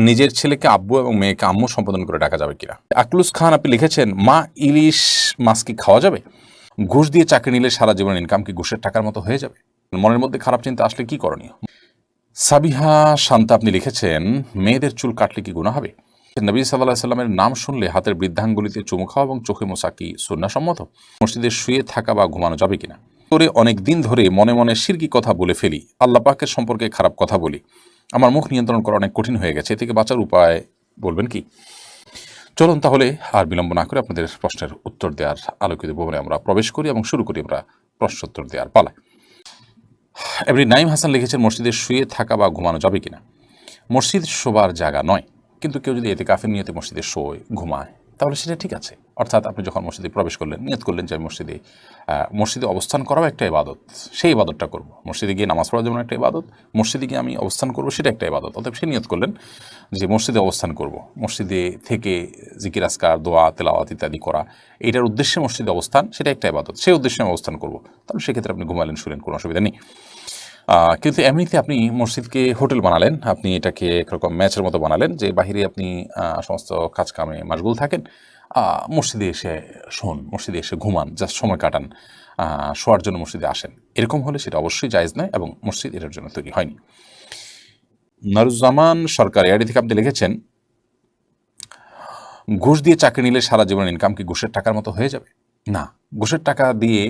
নিজের ছেলেকে আব্বু এবং মেয়েকে আম্মু সম্বোধন করে ডাকা যাবে কিনা। আকলুস খান আপনি লিখেছেন, মা ইলিশ মাছ কি খাওয়া যাবে? ঘুষ দিয়ে চাকরি নিলে সারা জীবনের ইনকাম কি ঘুষের টাকার মতো হয়ে যাবে? মনের মধ্যে খারাপ চিন্তা আসলে কি করণীয়? সাবিহা শান্তা আপনি লিখেছেন, মেয়েদের চুল কাটলে কি গুনাহ হবে? নবী সাল্লাল্লাহু আলাইহি সাল্লামের নাম শুনলে হাতের বৃদ্ধাঙ্গুলিতে চুমু খাওয়া এবং চোখে মোছা কি সুন্নাহসম্মত? মসজিদে শুয়ে থাকা বা ঘুমানো যাবে কিনা? করে অনেক দিন ধরে মনে মনে শিরকি কথা বলে ফেলি, আল্লাহ পাকের সম্পর্কে খারাপ কথা বলি, আমার মুখ নিয়ন্ত্রণ করা অনেক কঠিন হয়ে গেছে, এ থেকে বাঁচার উপায় বলবেন কি? চলুন তাহলে আর বিলম্ব না করে আপনাদের প্রশ্নের উত্তর দেওয়ার আলোকিত ভবনে আমরা প্রবেশ করি এবং শুরু করি আমরা প্রশ্নোত্তর দেওয়ার পালা। এমনি নাইম হাসান লিখেছেন, মসজিদে শুয়ে থাকা বা ঘুমানো যাবে কিনা। মসজিদ শোবার জায়গা নয়, কিন্তু কেউ যদি এতেকাফের নিয়তে মসজিদে শোয়, ঘুমায়, তাহলে সেটা ঠিক আছে। অর্থাৎ আপনি যখন মসজিদে প্রবেশ করলেন, নিয়ত করলেন যে আমি মসজিদে অবস্থান করাও একটা ইবাদত, সেই ইবাদতটা করব। মসজিদে গিয়ে নামাজ পড়া যেমন একটা ইবাদত, মসজিদে গিয়ে আমি অবস্থান করব সেটা একটা ইবাদত। অতএব সে নিয়ত করলেন যে মসজিদে অবস্থান করব, মসজিদে থেকে জিকির আজকার, দোয়া, তেলাওয়াত ইত্যাদি করা, এইটার উদ্দেশ্যে মসজিদে অবস্থান, সেটা একটা ইবাদত, সেই উদ্দেশ্যে আমি অবস্থান করব। তাহলে সেক্ষেত্রে আপনি ঘুমালেন, শুলেন, কোনো অসুবিধা নেই। কিন্তু এমনিতে আপনি মসজিদকে হোটেল বানালেন, আপনি এটাকে একরকম ম্যাচের মতো বানালেন যে বাহিরে আপনি সমস্ত কাজ কামে মাশগুল থাকেন, মসজিদে এসে শোন, মসজিদে এসে ঘুমান, জাস্ট সময় কাটান, শোয়ার জন্য মসজিদে আসেন, এরকম হলে সেটা অবশ্যই জায়েজ নয় এবং মসজিদ এটার জন্য তৈরি হয়নি। নারুজ্জামান সরকার এআইডি থেকে আপনি লিখেছেন, ঘুষ দিয়ে চাকরি নিলে সারা জীবনের ইনকাম কি ঘুষের টাকার মতো হয়ে যাবে? না, ঘুষের টাকা দিয়ে,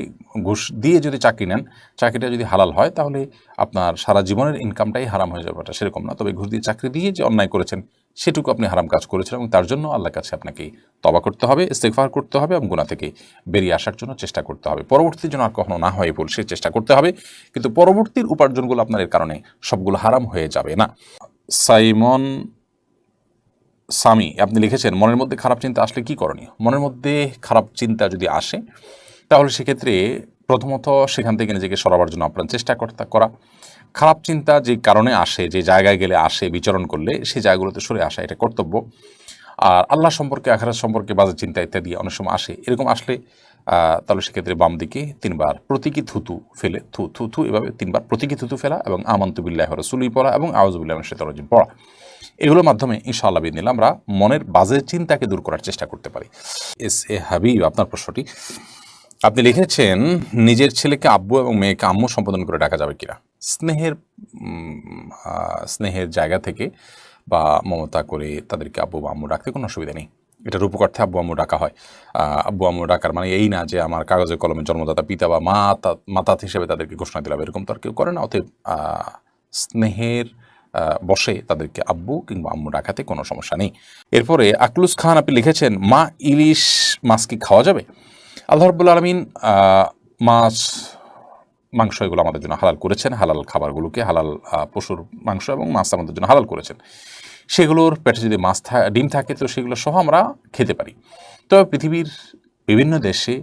ঘুষ দিয়ে যদি চাকরি নেন, চাকরিটা যদি হালাল হয়, তাহলে আপনার সারা জীবনের ইনকামটাই হারাম হয়ে যাবে, এটা সেরকম না। তবে ঘুষ দিয়ে চাকরি দিয়ে যে অন্যায় করেছেন, সেটুকু আপনি হারাম কাজ করেছেন এবং তার জন্য আল্লাহর কাছে আপনাকে তওবা করতে হবে, ইস্তেগফার করতে হবে এবং গুনাহ থেকে বেরিয়ে আসার জন্য চেষ্টা করতে হবে। পরবর্তীতে যেন আর কখনো না হয় ভুল, সে চেষ্টা করতে হবে, কিন্তু পরবর্তীর উপার্জনগুলো আপনার এর কারণে সবগুলো হারাম হয়ে যাবে না। সাইমন সামি আপনি লিখেছেন, মনের মধ্যে খারাপ চিন্তা আসলে কি করণীয়? মনের মধ্যে খারাপ চিন্তা যদি আসে, তাহলে সেক্ষেত্রে প্রথমত সেখান থেকে নিজেকে সরাবার জন্য আপনার চেষ্টা করা। খারাপ চিন্তা যে কারণে আসে, যে জায়গায় গেলে আসে, বিচরণ করলে সেই জায়গাগুলোতে সরে আসা, এটা কর্তব্য। আর আল্লাহ সম্পর্কে, আখিরাত সম্পর্কে বাজে চিন্তা ইত্যাদি অনেক সময় আসে, এরকম আসলে তাহলে সেক্ষেত্রে বাম দিকে 3 বার প্রতীকী থুতু ফেলে, থু থু থু এভাবে 3 বার প্রতীকী থুতু ফেলা এবং আমানতু বিল্লাহি ওয়া রাসূলিহি পড়া এবং আউযু বিল্লাহি মিনাশ শাইতানির রাজিম পড়া, এগুলোর মাধ্যমে ইনশাআল্লাহ বিদিনিল্লাহ আমরা মনের বাজে চিন্তাকে দূর করার চেষ্টা করতে পারি। এস এ হাবিব আপনার প্রশ্নটি, আপনি লিখেছেন, নিজের ছেলেকে আব্বু এবং মেয়েকে আম্মু সম্বোধন করে ডাকা যাবে কিনা। স্নেহের জায়গা থেকে বা মমতা করে তাদেরকে আব্বু বা আম্মু ডাকতে কোনো অসুবিধা নেই। এটার উপকার্থে আব্বু আম্মু ডাকা হয়। আব্বু আম্মু ডাকার মানে এই না যে আমার কাগজে কলমে জন্মদাতা পিতা বা মাতা হিসেবে তাদেরকে ঘোষণা দিলাম, এরকম তো আর কেউ করে না। অতএব স্নেহের বসে তাদেরকে আব্বু কিংবা আম্মু ডাকাতে কোনো সমস্যা নেই। এরপরে আকলুস খান আপনি লিখেছেন, মা ইলিশ মাছ কি খাওয়া যাবে? আল্লাহ রাব্বুল আলামিন মাছ, মাংস এগুলো আমাদের জন্য হালাল করেছেন, হালাল খাবারগুলোকে, হালাল পশুর মাংস এবং মাছ আমাদের জন্য হালাল করেছেন। সেগুলোর পেটে যদি ডিম থাকে, তো সেগুলো সহ আমরা খেতে পারি। তবে পৃথিবীর বিভিন্ন দেশে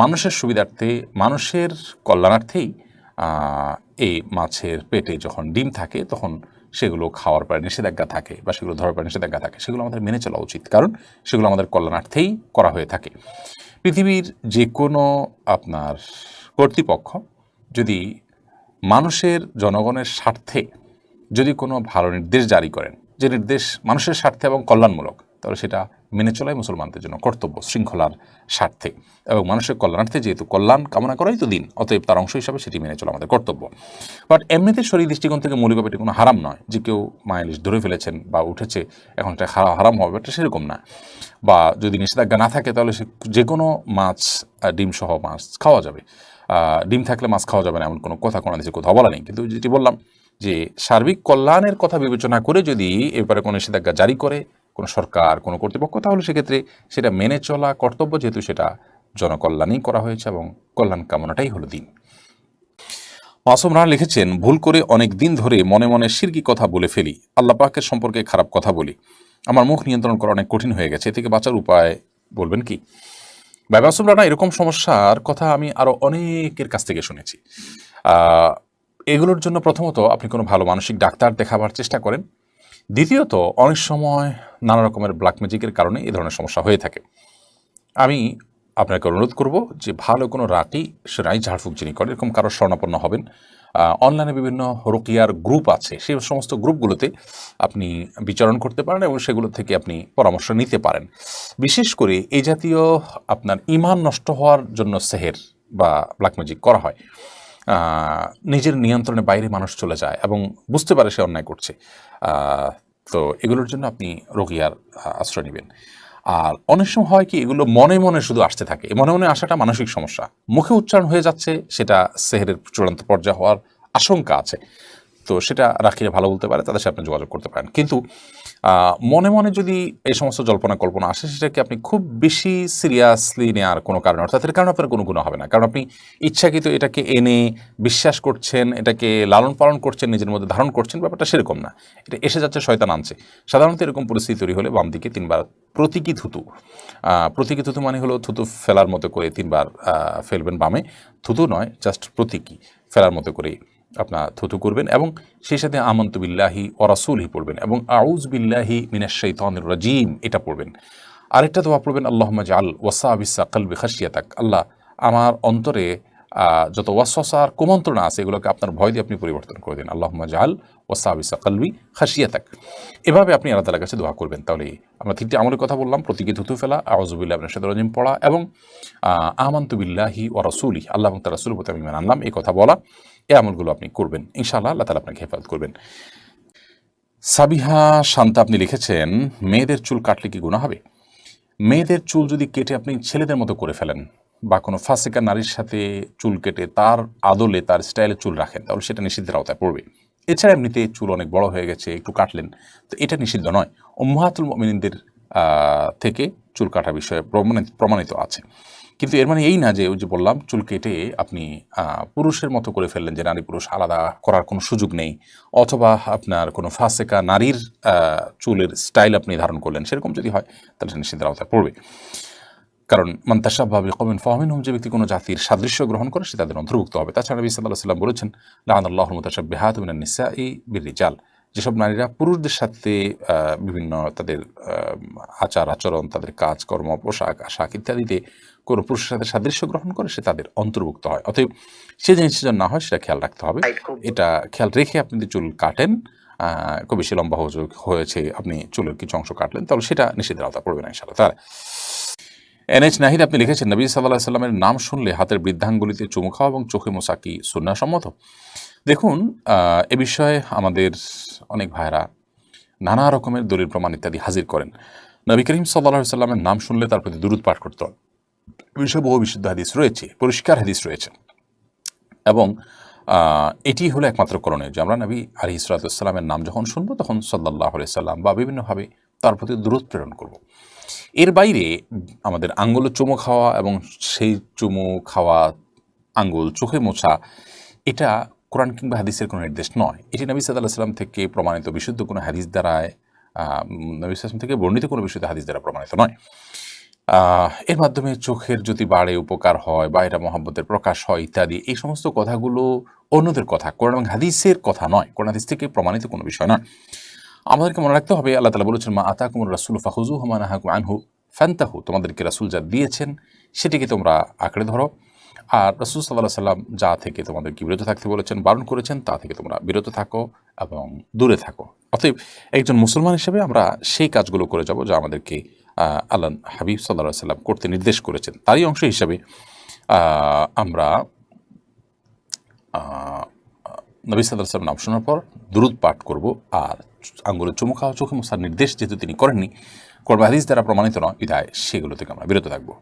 মানুষের সুবিধার্থে, মানুষের কল্যাণার্থেই এই মাছের পেটে যখন ডিম থাকে, তখন সেগুলো খাওয়ার পরে নিষেধাজ্ঞা থাকে বা সেগুলো ধরার পরে নিষেধাজ্ঞা থাকে, সেগুলো আমাদের মেনে চলা উচিত, কারণ সেগুলো আমাদের কল্যাণার্থেই করা হয়ে থাকে। পৃথিবীর যে কোনো আপনার কর্তৃপক্ষ যদি মানুষের, জনগণের স্বার্থে যদি কোনো ভালো নির্দেশ জারি করেন, যে নির্দেশ মানুষের স্বার্থে এবং কল্যাণমূলক, তাহলে সেটা মেনে চলাই মুসলমানদের জন্য কর্তব্য, শৃঙ্খলার স্বার্থে এবং মানুষের কল্যাণার্থে, যেহেতু কল্যাণ কামনা করাই তো দিন, অতএব তার অংশ হিসাবে সেটি মেনে চলা আমাদের কর্তব্য। বাট এমনিতে শরীর দৃষ্টিকোণ থেকে মৌলিকভাবে এটি কোনো হারাম নয়, যে কেউ মাইলিশ ধরে ফেলেছেন বা উঠেছে, এখন এটা হারাম হবে, এটা সেরকম না। বা যদি নিষেধাজ্ঞা না থাকে, তাহলে সে যে কোনো মাছ, ডিম সহ মাছ খাওয়া যাবে। ডিম থাকলে মাছ খাওয়া যাবে না এমন কোনো কথা কোনো দেশে কোথাও বলা নেই। কিন্তু যেটি বললাম যে সার্বিক কল্যাণের কথা বিবেচনা করে যদি এবারে কোনো নিষেধাজ্ঞা জারি করে কোনো সরকার, কোনো কর্তৃপক্ষ, তাহলে সেক্ষেত্রে সেটা মেনে চলা কর্তব্য, যেহেতু সেটা জনকল্যাণেই করা হয়েছে এবং কল্যাণ কামনাটাই হলো দিন। মাসুম রানা লিখেছেন, ভুল করে অনেক দিন ধরে মনে মনে শিরকি কথা বলে ফেলি, আল্লাহ পাকের সম্পর্কে খারাপ কথা বলি, আমার মুখ নিয়ন্ত্রণ করা অনেক কঠিন হয়ে গেছে, এ থেকে বাঁচার উপায় বলবেন কি? ভাই মাসুম রানা, এরকম সমস্যার কথা আমি আরও অনেকের কাছ থেকে শুনেছি। এগুলোর জন্য প্রথমত আপনি কোনো ভালো মানসিক ডাক্তার দেখাবার চেষ্টা করেন। দ্বিতীয়ত, অনেক সময় নানা রকমের ব্ল্যাক ম্যাজিকের কারণে এই ধরনের সমস্যা হয়ে থাকে। আমি আপনাকে অনুরোধ করব যে ভালো কোনো রাকি, সেরাই ঝাড়ফুঁক যিনি করেন, এরকম কারোর শরণাপন্ন হবেন। অনলাইনে বিভিন্ন রুকিয়ার গ্রুপ আছে, সেই সমস্ত গ্রুপগুলোতে আপনি বিচরণ করতে পারেন এবং সেগুলো থেকে আপনি পরামর্শ নিতে পারেন। বিশেষ করে এই জাতীয় আপনার ঈমান নষ্ট হওয়ার জন্য সেহের বা ব্ল্যাক ম্যাজিক করা হয়, নিজের নিয়ন্ত্রণের বাইরে মানুষ চলে যায় এবং বুঝতে পারে সে অন্যায় করছে, তো এগুলোর জন্য আপনি রুকিয়ার আশ্রয় নেবেন। আর অনেক সময় হয় কি, এগুলো মনে মনে শুধু আসতে থাকে, মনে মনে আসাটা মানসিক সমস্যা, মুখে উচ্চারণ হয়ে যাচ্ছে, সেটা সেহেরের চূড়ান্ত পর্যায়ে হওয়ার আশঙ্কা আছে। তো সেটা রাখিয়ে ভালো বলতে পারে, তাদের সাথে আপনি যোগাযোগ করতে পারেন। কিন্তু মনে মনে যদি এই সমস্ত জল্পনা কল্পনা আসে, সেটাকে আপনি খুব বেশি সিরিয়াসলি নেওয়ার কোনো কারণ, অর্থাৎ এর কারণে আপনার কোনো গুণ হবে না, কারণ আপনি ইচ্ছাকৃত এটাকে এনে বিশ্বাস করছেন, এটাকে লালন পালন করছেন, নিজের মধ্যে ধারণ করছেন, ব্যাপারটা সেরকম না। এটা এসে যাচ্ছে, শয়তান আনছে। সাধারণত এরকম পরিস্থিতি তৈরি হলে বাম দিকে 3 বার প্রতীকী থুতু মানে হলো থুতু ফেলার মতো করে 3 বার ফেলবেন বামে, থুতু নয়, জাস্ট প্রতীকী ফেলার মতো করে আপনার থুতু করবেন এবং সেই সাথে আমানতু বিল্লাহি ওয়া রাসূলিহি পড়বেন এবং আউযু বিল্লাহি মিনাশ শাইতানির রাজীম এটা পড়বেন। আরেকটা দোয়া পড়বেন, আল্লাহুম্মা জাআল ওয়াসাবিসা কলবি খাশিয়াতাক, আল্লাহ আমার অন্তরে যত ওয়াসওয়াসার কুমন্ত্রণা আছে এগুলোকে আপনার ভয় দিয়ে আপনি পরিবর্তন করে দিন। আল্লাহুম্মা জাআল ওয়াসাবিসা কলবি খাশিয়াতাক, এভাবে আপনি আল্লাহ তাআলার কাছে দোয়া করবেন। তাহলে আমরা 3টি আমলের কথা বললাম, প্রতীকী থুতু ফেলা, আউযু বিল্লাহি মিনাশ শাইতানির রাজীম পড়া এবং আমানতু বিল্লাহি ওয়া রাসূলিহি, আল্লাহ এবং তার রাসূলের প্রতি আমি ঈমান আনলাম, এই কথা বলা। এই আমলগুলো আপনি করবেন, ইনশাআল্লাহ আল্লাহ তাআলা আপনাকে হেফাজত করবেন। সাবিহা শান্তা আপনি লিখেছেন, মেয়েদের চুল কাটলে কি গুনাহ হবে? মেয়েদের চুল যদি কেটে আপনি ছেলেদের মতো করে ফেলেন বা কোনো ফাসিকা নারীর সাথে চুল কেটে তার আদলে তার স্টাইলে চুল রাখেন, তাহলে সেটা নিষিদ্ধের আওতায় পড়বে। এছাড়া এমনিতে চুল অনেক বড় হয়ে গেছে, একটু কাটলেন, তো এটা নিষিদ্ধ নয়। উম্মাহাতুল মুমিনিনদের থেকে চুল কাটা বিষয়ে প্রমাণিত আছে। কিন্তু এর মানে এই না যে ওই যে বললাম চুল কেটে আপনি পুরুষের মতো করে ফেললেন, যে নারী পুরুষ আলাদা করার কোনো সুযোগ নেই, অথবা আপনার কোনো ফাসেকা নারীর চুলের স্টাইল আপনি ধারণ করলেন, সেরকম যদি হয় তাহলে সে নিষিদ্ধের আওতায় পড়বে। কারণ মান তাশাব্বাহা বিকওমিন ফাহুমিনহুম, যে ব্যক্তি কোনো জাতির সাদৃশ্য গ্রহণ করে সে তাদের অন্তর্ভুক্ত হবে। তাছাড়া নবী সাল্লাল্লাহু আলাইহি ওয়াসাল্লাম বলেছেন, লাআনাল্লাহুল মুতাশাব্বিহাত মিনান নিসাই বির-রিজাল, যেসব নারীরা পুরুষদের সাথে বিভিন্ন তাদের আচার আচরণ, তাদের কাজকর্ম, পোশাক আশাক ইত্যাদিতে কোনো পুরুষের সাথে সাদৃশ্য গ্রহণ করে সে তাদের অন্তর্ভুক্ত হয়। অতএব সে জিনিসটা যেন না হয় সেটা খেয়াল রাখতে হবে। এটা খেয়াল রেখে আপনি যদি চুল কাটেন, খুব বেশি লম্বা হয়েছে, আপনি চুলের কিছু অংশ কাটলেন, তাহলে সেটা নিষিদ্ধের আওতায় পড়বে না ইনশাআল্লাহ। তার NH নাহিদ আপনি লিখেছেন, নবী সাল্লাল্লাহু আলাইহি ওয়াসাল্লামের নাম শুনলে হাতের বৃদ্ধাঙ্গুলিতে চুমু খাওয়া এবং চোখে মোছা কি সুন্নাহসম্মত? দেখুন, এ বিষয়ে আমাদের অনেক ভাইরা নানা রকমের দলিল প্রমাণ ইত্যাদি হাজির করেন। নবী করিম সাল্লাল্লাহু আলাইহি ওয়াসাল্লামের নাম শুনলে তার প্রতি দুরূদ পাঠ করতে হবে, এ বিষয়ে বহু বিশুদ্ধ হাদিস রয়েছে, পরিষ্কার হাদিস রয়েছে এবং এটি হলো একমাত্র করণীয় যে আমরা নবী আলাইহিস সালাতু ওয়াস সালামের নাম যখন শুনবো তখন সাল্লাল্লাহু আলাইহি ওয়াসাল্লাম বা বিভিন্নভাবে তার প্রতি দুরূদ প্রেরণ করব। এর বাইরে আমাদের আঙ্গুলে চুমু খাওয়া এবং সেই চুমু খাওয়া আঙ্গুল চোখে মোছা, এটা কোরআন কিংবা হাদিসের কোনো নির্দেশ নয়। এটি নবী সাল্লাল্লাহু আলাইহি ওয়াসাল্লাম থেকে প্রমাণিত বিশুদ্ধ কোনো হাদিস দ্বারায়, নবী সাল্লাল্লাহু আলাইহি ওয়াসাল্লাম থেকে বর্ণিত কোনো বিশুদ্ধ হাদিস দ্বারা প্রমাণিত নয়। এর মাধ্যমে চোখের যদি বাড়ে, উপকার হয় বা এটা মহব্বতের প্রকাশ হয় ইত্যাদি, এই সমস্ত কথাগুলো অন্যদের কথা, কোরআন এবং হাদিসের কথা নয়, কোরআন হাদিস থেকে প্রমাণিত কোনো বিষয় নয়। আমাদেরকে মনে রাখতে হবে, আল্লাহ তাআলা বলেছেন, মা আতাকুমুর রাসূলু ফাখুযুহু ওয়া মা নাহাকুম আনহু ফান্তাহু, তোমাদেরকে রাসূল যা দিয়েছেন সেটিকে তোমরা আঁকড়ে ধরো, আর রাসূল সাল্লাল্লাহু আলাইহি ওয়াসাল্লাম যা থেকে তোমাদেরকে বিরত থাকতে বলেছেন, বারণ করেছেন, তা থেকে তোমরা বিরত থাকো এবং দূরে থাকো। অতএব একজন মুসলমান হিসেবে আমরা সেই কাজগুলো করে যাব যা আমাদেরকে আল্লাহ হাবিব সাল্লাল্লাহু আলাইহি ওয়াসাল্লাম করতে নির্দেশ করেছেন। তারই অংশ হিসাবে আমরা নবী সাল্লাল্লাহু আলাইহি ওয়াসাল্লাম নাম শোনার পর দুরূদ পাঠ করব, আর আঙ্গুলে চুমু খাওয়া, চোখে মোছার নির্দেশ যেহেতু তিনি করেননি, কোরআন হাদিস দ্বারা প্রমাণিত নয়, বিধায় সেগুলো থেকে আমরা বিরত থাকবো।